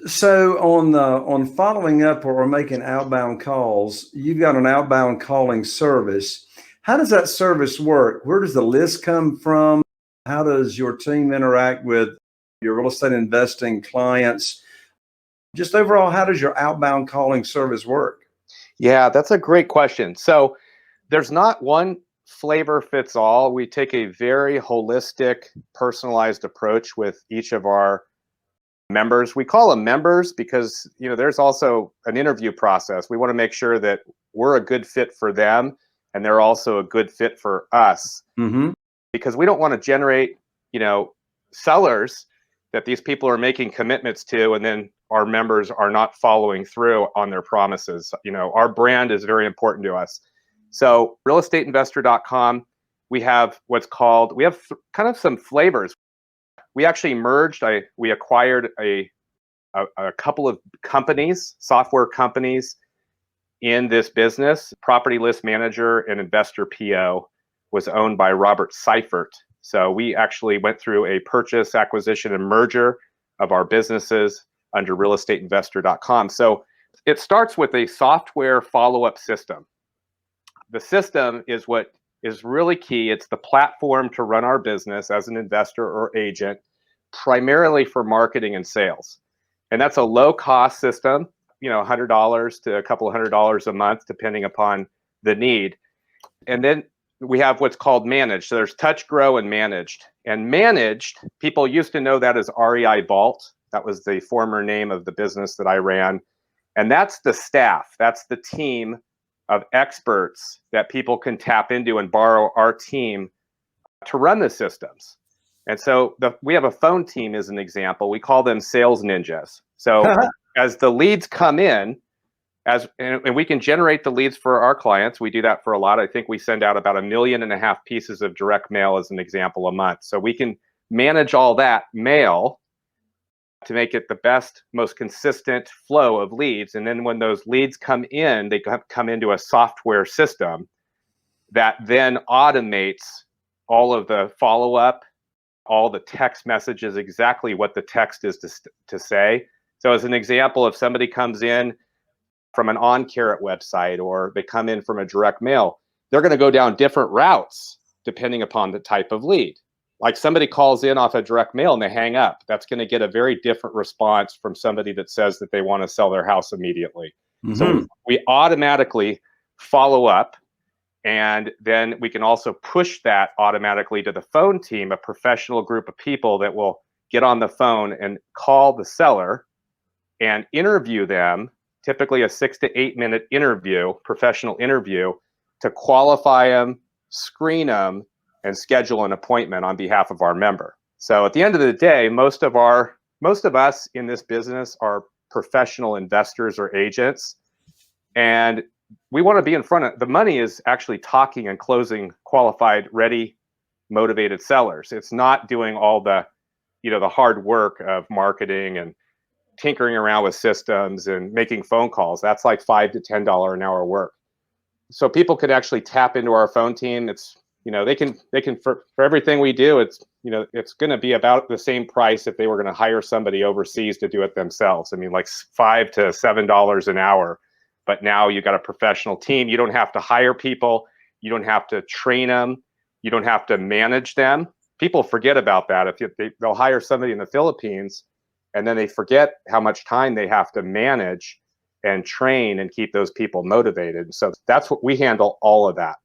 So on following up or making outbound calls, you've got an outbound calling service. How does that service work? Where does the list come from? How does your team interact with your real estate investing clients? Just overall, how does your outbound calling service work? Yeah, that's a great question. So there's not one flavor fits all. We take a very holistic, personalized approach with each of our members. We call them members because, there's also an interview process. We want to make sure that we're a good fit for them and they're also a good fit for us, Mm-hmm. because we don't want to generate, sellers that these people are making commitments to and then our members are not following through on their promises. Our brand is very important to us. So realestateinvestor.com, we have kind of some flavors. We actually we acquired a couple of companies, software companies in this business. Property List Manager and Investor PO was owned by Robert Seifert. So we actually went through a purchase, acquisition, and merger of our businesses under realestateinvestor.com. So it starts with a software follow-up system. The system is what is really key. It's the platform to run our business as an investor or agent, primarily for marketing and sales. And that's a low-cost system, $100 to a couple of $100 a month, depending upon the need. And then we have what's called managed. So there's touch, grow, and managed. And managed, people used to know that as REI Vault. That was the former name of the business that I ran. And that's the staff. That's the team of experts that people can tap into and borrow our team to run the systems. And so we have a phone team as an example. We call them sales ninjas. So as the leads come in, and we can generate the leads for our clients. We do that for a lot. I think we send out about 1.5 million pieces of direct mail as an example a month. So we can manage all that mail to make it the best, most consistent flow of leads. And then when those leads come in, they come into a software system that then automates all of the follow-up, all the text messages, exactly what the text is to say. So as an example, if somebody comes in from an on-carrot website or they come in from a direct mail, they're going to go down different routes depending upon the type of lead. Like somebody calls in off a direct mail and they hang up. That's going to get a very different response from somebody that says that they want to sell their house immediately. Mm-hmm. So we automatically follow up, and then we can also push that automatically to the phone team, a professional group of people that will get on the phone and call the seller and interview them, typically a 6 to 8 minute interview, professional interview, to qualify them, screen them, and schedule an appointment on behalf of our member. So at the end of the day, most of us in this business are professional investors or agents, and we want to be in front of the money. Is actually talking and closing qualified, ready, motivated sellers. It's not doing all the hard work of marketing and tinkering around with systems and making phone calls. That's like $5 to $10 an hour work. So people could actually tap into our phone team. It's they can for everything we do, it's it's going to be about the same price if they were going to hire somebody overseas to do it themselves. I mean, like $5 to $7 an hour. But now you got a professional team. You don't have to hire people. You don't have to train them. You don't have to manage them. People forget about that. They'll hire somebody in the Philippines, and then they forget how much time they have to manage and train and keep those people motivated. So that's what we handle, all of that.